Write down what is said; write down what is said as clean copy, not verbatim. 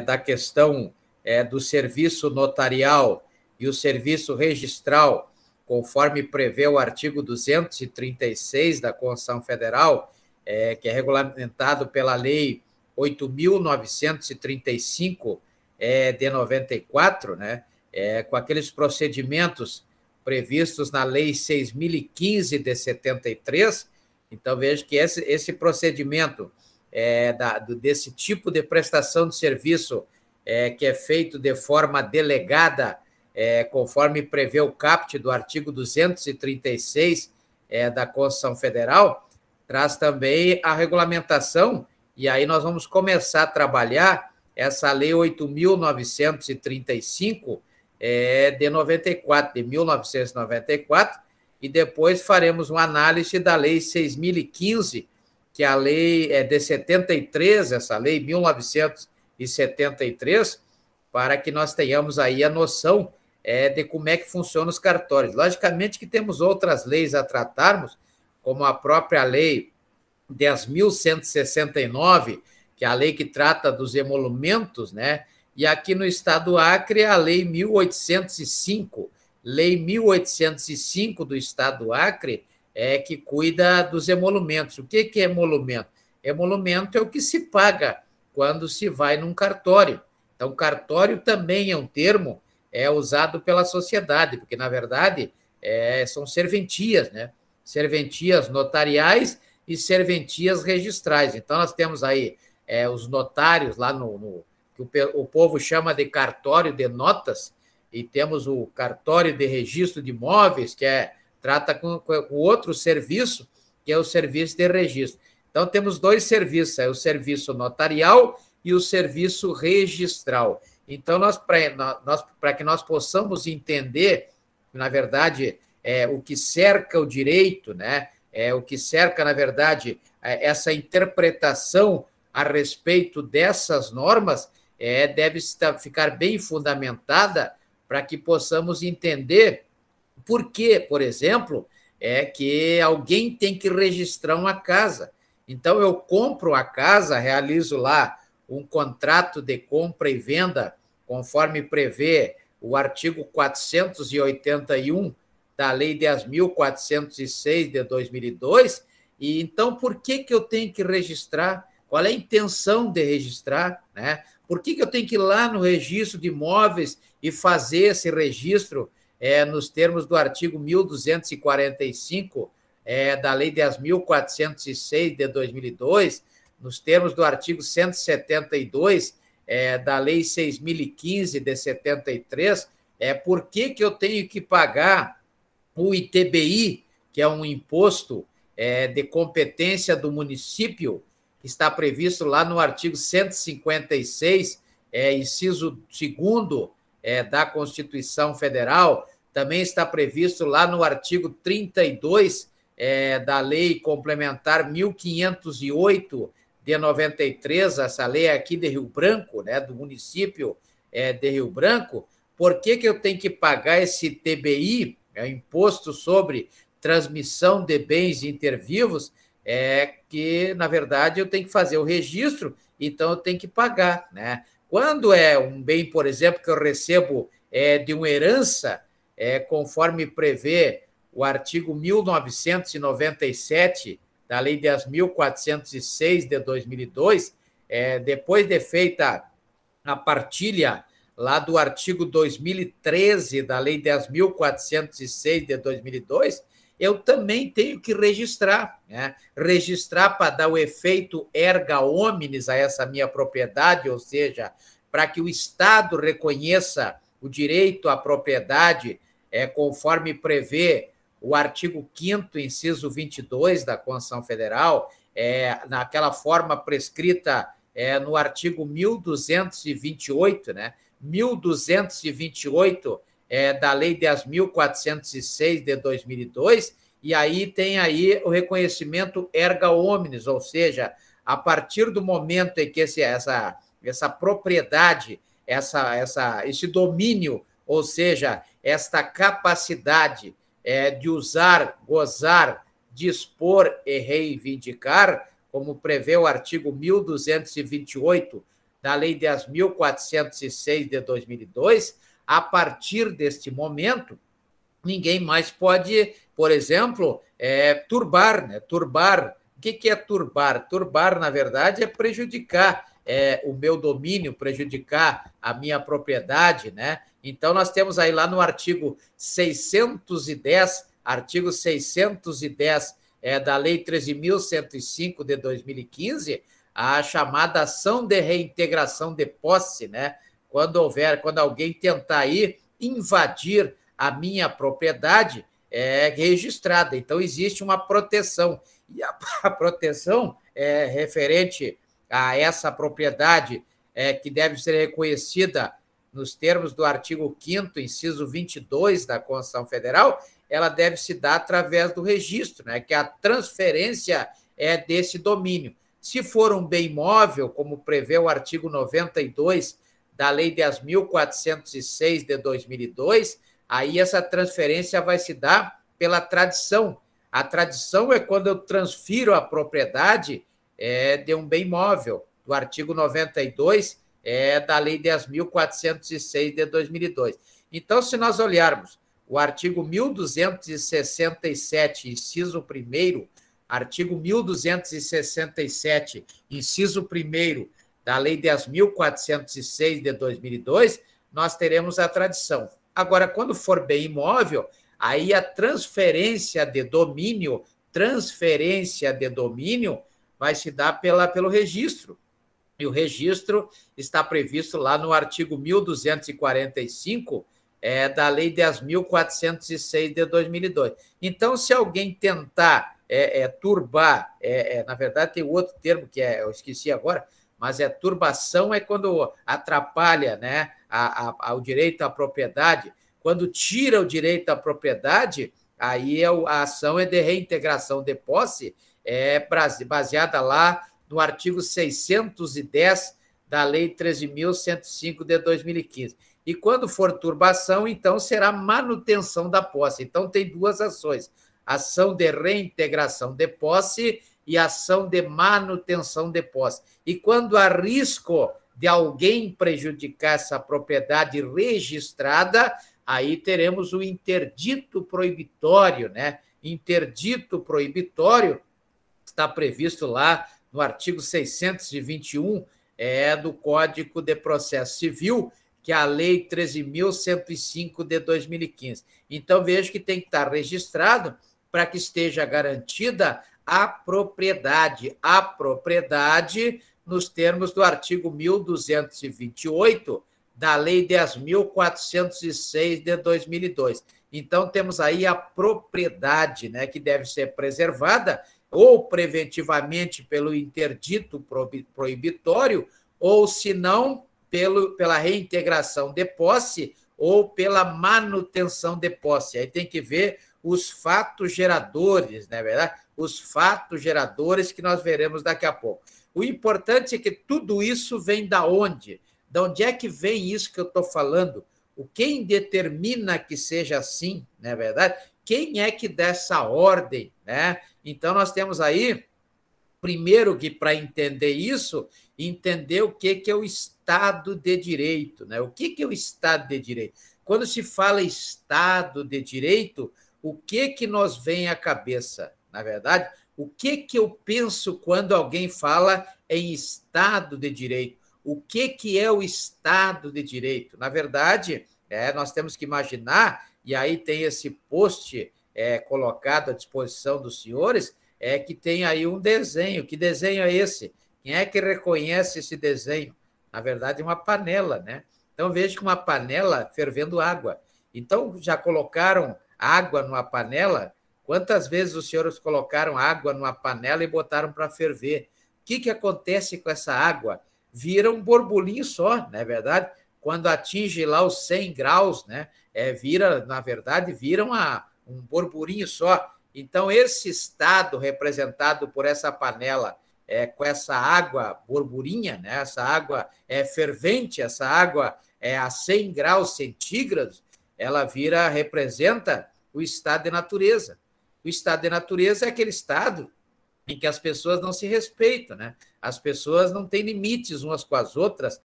da questão do serviço notarial e o serviço registral, conforme prevê o artigo 236 da Constituição Federal, que é regulamentado pela Lei 8.935 de 94, né? Com aqueles procedimentos previstos na Lei 6.015 de 73. Então, vejo que esse procedimento desse tipo de prestação de serviço que é feito de forma delegada, conforme prevê o caput do artigo 236 da Constituição Federal, traz também a regulamentação, e aí nós vamos começar a trabalhar essa Lei 8.935 de 94, de 1994, e depois faremos uma análise da Lei 6.015, que a lei é de 73, essa lei 1973, para que nós tenhamos aí a noção de como é que funcionam os cartórios. Logicamente que temos outras leis a tratarmos, como a própria Lei 10.169, que é a lei que trata dos emolumentos, né? E aqui no estado do Acre, a Lei 1.805. Lei 1.805 do estado do Acre que cuida dos emolumentos. O que é emolumento? Emolumento é o que se paga quando se vai num cartório. Então, cartório também é um termo usado pela sociedade, porque, na verdade, são serventias, né? Serventias notariais e serventias registrais. Então, nós temos aí os notários lá que o povo chama de cartório de notas, e temos o cartório de registro de imóveis, que trata com outro serviço, que é o serviço de registro. Então, temos dois serviços, o serviço notarial e o serviço registral. Então, para que nós possamos entender, na verdade, o que cerca o direito, né? O que cerca, na verdade, essa interpretação a respeito dessas normas, deve ficar bem fundamentada para que possamos entender por que, por exemplo, que alguém tem que registrar uma casa. Então, eu compro a casa, realizo lá um contrato de compra e venda, conforme prevê o artigo 481 da Lei 10.406 de 2002, e então, por que eu tenho que registrar? Qual é a intenção de registrar, né? Por que eu tenho que ir lá no registro de imóveis e fazer esse registro nos termos do artigo 1.245 da Lei 10.406 de 2002, nos termos do artigo 172 da Lei 6.015 de 73, por que eu tenho que pagar o ITBI, que é um imposto de competência do município, que está previsto lá no artigo 156, inciso 2º da Constituição Federal, também está previsto lá no artigo 32 da Lei Complementar 1.508 de 93, essa lei aqui de Rio Branco, né, do município de Rio Branco. Por que eu tenho que pagar esse TBI, Imposto sobre Transmissão de Bens Intervivos, que, na verdade, eu tenho que fazer o registro, então eu tenho que pagar, né? Quando é um bem, por exemplo, que eu recebo de uma herança, conforme prevê o artigo 1997 da Lei 10.406 de 2002, depois de feita a partilha lá do artigo 2013 da Lei 10.406 de 2002, eu também tenho que registrar, né? Registrar para dar o efeito erga omnes a essa minha propriedade, ou seja, para que o Estado reconheça o direito à propriedade, conforme prevê o artigo 5º, inciso 22 da Constituição Federal, naquela forma prescrita no artigo 1.228, né? 1.228 da Lei 10.406 de 2002, e aí tem aí o reconhecimento erga omnes, ou seja, a partir do momento em que essa propriedade, esse domínio, ou seja, esta capacidade de usar, gozar, dispor e reivindicar, como prevê o artigo 1.228 da Lei 10.406 de 2002, a partir deste momento, ninguém mais pode, por exemplo, turbar, né? Turbar. O que é turbar? Turbar, na verdade, é prejudicar o meu domínio, prejudicar a minha propriedade, né? Então, nós temos aí lá no artigo 610, da Lei 13.105 de 2015, a chamada ação de reintegração de posse, né? Quando alguém tentar aí invadir a minha propriedade registrada. Então, existe uma proteção. E a proteção referente a essa propriedade que deve ser reconhecida nos termos do artigo 5º, inciso 22 da Constituição Federal, ela deve se dar através do registro, né, que é a transferência desse domínio. Se for um bem móvel, como prevê o artigo 92 da Lei 10.406 de 2002, aí essa transferência vai se dar pela tradição. A tradição é quando eu transfiro a propriedade de um bem móvel, do artigo 92 da Lei 10.406 de 2002. Então, se nós olharmos o artigo 1267, inciso 1º, artigo 1267, inciso 1º da Lei 10.406 de 2002, nós teremos a tradição. Agora, quando for bem imóvel, aí a transferência de domínio vai se dar pelo registro. E o registro está previsto lá no artigo 1245 da Lei 10.406 de 2002. Então, se alguém tentar turbar, na verdade tem outro termo que eu esqueci agora, mas turbação é quando atrapalha, né, o direito à propriedade. Quando tira o direito à propriedade, aí a ação de reintegração de posse, baseada lá no artigo 610 da Lei 13.105 de 2015. E quando for turbação, então será manutenção da posse. Então tem duas ações: ação de reintegração de posse e ação de manutenção de posse. E quando há risco de alguém prejudicar essa propriedade registrada, aí teremos o interdito proibitório, né? Interdito proibitório está previsto lá no artigo 621 do Código de Processo Civil, que é a Lei 13.105 de 2015. Então, vejo que tem que estar registrado para que esteja garantida a propriedade nos termos do artigo 1228 da Lei 10.406 de 2002. Então, temos aí a propriedade, né, que deve ser preservada ou preventivamente pelo interdito proibitório, ou, se não, pela reintegração de posse ou pela manutenção de posse. Aí tem que ver os fatos geradores, não é verdade? Os fatos geradores que nós veremos daqui a pouco. O importante é que tudo isso vem da onde? De onde é que vem isso que eu estou falando? Quem determina que seja assim, não é verdade? Quem é que dá essa ordem, né? Então, nós temos aí, primeiro, que para entender isso, entender o que é o Estado de Direito, né? O que é o Estado de Direito? Quando se fala Estado de Direito, o que nos vem à cabeça? Na verdade, o que eu penso quando alguém fala em Estado de Direito? O que é o Estado de Direito? Na verdade, nós temos que imaginar, e aí tem esse post colocado à disposição dos senhores, que tem aí um desenho. Que desenho é esse? Quem é que reconhece esse desenho? Na verdade, uma panela, né? Então, veja que uma panela fervendo água. Então, já colocaram água numa panela? Quantas vezes os senhores colocaram água numa panela e botaram para ferver? O que acontece com essa água? Vira um borbulhinho só, não é verdade? Quando atinge lá os 100 graus, né? Na verdade, vira um burburinho só. Então, esse estado representado por essa panela, com essa água burburinha, né? Essa água fervente, essa água a 100 graus centígrados, ela representa o estado de natureza. O estado de natureza é aquele estado em que as pessoas não se respeitam, né? As pessoas não têm limites umas com as outras,